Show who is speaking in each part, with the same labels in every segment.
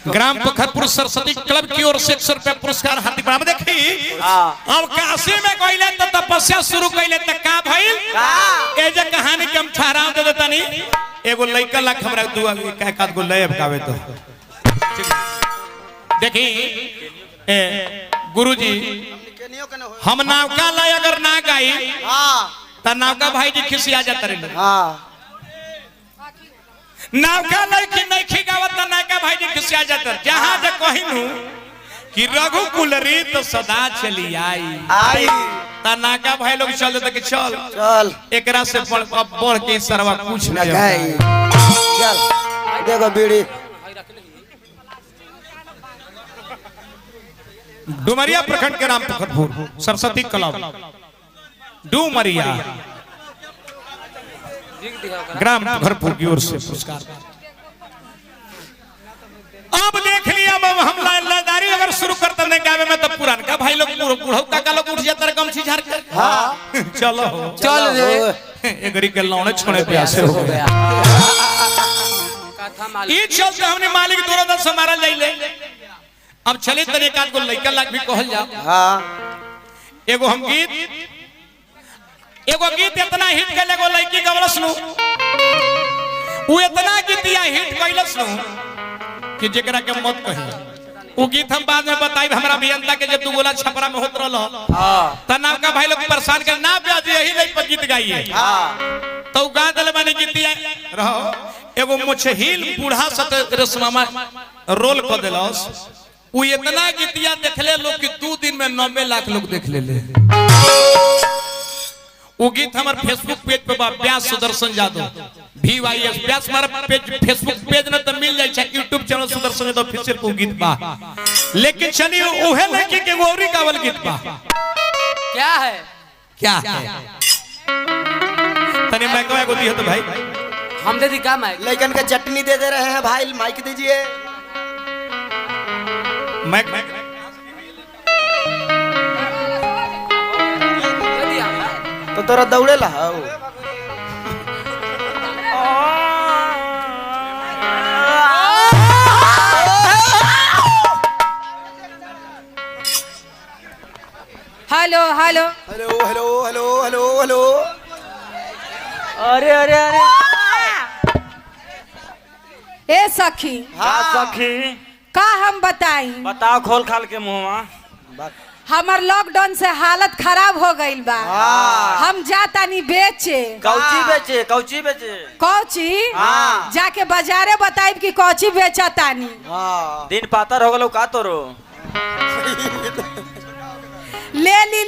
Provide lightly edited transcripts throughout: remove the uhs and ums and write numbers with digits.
Speaker 1: Gram Pokharpur Saraswati club की ओर से 100 रुपया पुरस्कार हार्दिक बराबर देखी। अब काशी में गइले तो तपस्या शुरू कइले त का भइल ए जे कहानी के हम ठहराव दे देतानी। एगो लइका ला हमरा दू एक आध गो लय गावे तो देखी ए गुरुजी हम नावका लय अगर ना गाई त नावका भाई जी खिसिया जात रहे। नावका लय की नहीं खिगावत नावका भाई जी खिसिया जात जहां जे कहिनु कि रघुकुल रीत सदा चली आई नाका भाई लोग चल देते कि चल चल एकरा से बढ़ के सरवा कुछ ना गई।
Speaker 2: चल देखो बीड़ी
Speaker 1: डुमरिया प्रखंड के नाम पोखरपुर सरस्वती क्लब डुमरिया ग्राम पोखरपुर की ओर से पुरस्कार। अब देख लिया हम लादारी अगर शुरू करते नहीं गावे में तो पुरान का भाई लोग बूढ़ो काका लोग उठ जाते रहे गमछी झाड़ के। हाँ चलो
Speaker 2: चल रे
Speaker 1: एगरी के लौने छोड़े प्यासे हो गया। ये चलते हमने मालिक दोनों दल से मारा जाइले। अब चले तने एक आध को लइका लाग भी कहल जा।
Speaker 2: हां
Speaker 1: एगो हम गीत इतना हिट कैले गो लइकी गवलस नु वो इतना गीतिया हिट कैलस नु कि जेकरा के मत कही। वो गीत हम बाद में बताई हमरा अभियंता के जब दू गोला छपरा में होत रहल तनाव का भाई लोग परेशान कर ना ब्याज यही नहीं पर गीत गाइए तो गा दले माने गीतिया रहो। एगो मुछे हिल बूढ़ा सत रसमामा रोल क देलस वो इतना गीतिया देखले लोग कि 2 दिन में 90 लाख लोग देख ले। वो गीत हमारे फेसबुक पेज पे बा व्यास सुदर्शन यादव VYS व्यास हमारा पेज फेसबुक पेज न तो मिल जाए YouTube channel Sudarshan Yadav official को गीत बा। लेकिन चलिए ओहे लड़की के गौरी कावल गीत बा
Speaker 2: क्या है
Speaker 1: तने मैं कहूं एगो दियो तो भाई
Speaker 2: हम दे दी का माइक लेकिन का चटनी दे रहे हैं भाई माइक दीजिए।
Speaker 1: मैं
Speaker 2: तो तोरा दौड़े ला
Speaker 3: hello hello
Speaker 2: hello hello hello hello hello अरे अरे अरे
Speaker 3: ए सखी।
Speaker 4: हाँ सखी
Speaker 3: का हम बताई
Speaker 4: बताओ खोल खाल के मुँह
Speaker 3: हमार लॉकडाउन से हालत खराब हो गई बा। हम जाता नहीं बेचे
Speaker 4: कौची बेचे
Speaker 3: कौची जाके बाजारे बताइब कि कौची बेचा तानी।
Speaker 4: दिन पातर हो गलो का तोरो
Speaker 3: ले ली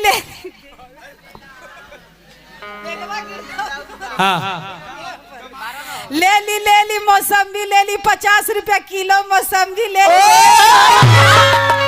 Speaker 3: ले ली मौसम्बी ले ली 50 रुपया किलो मौसम्बी ले ली।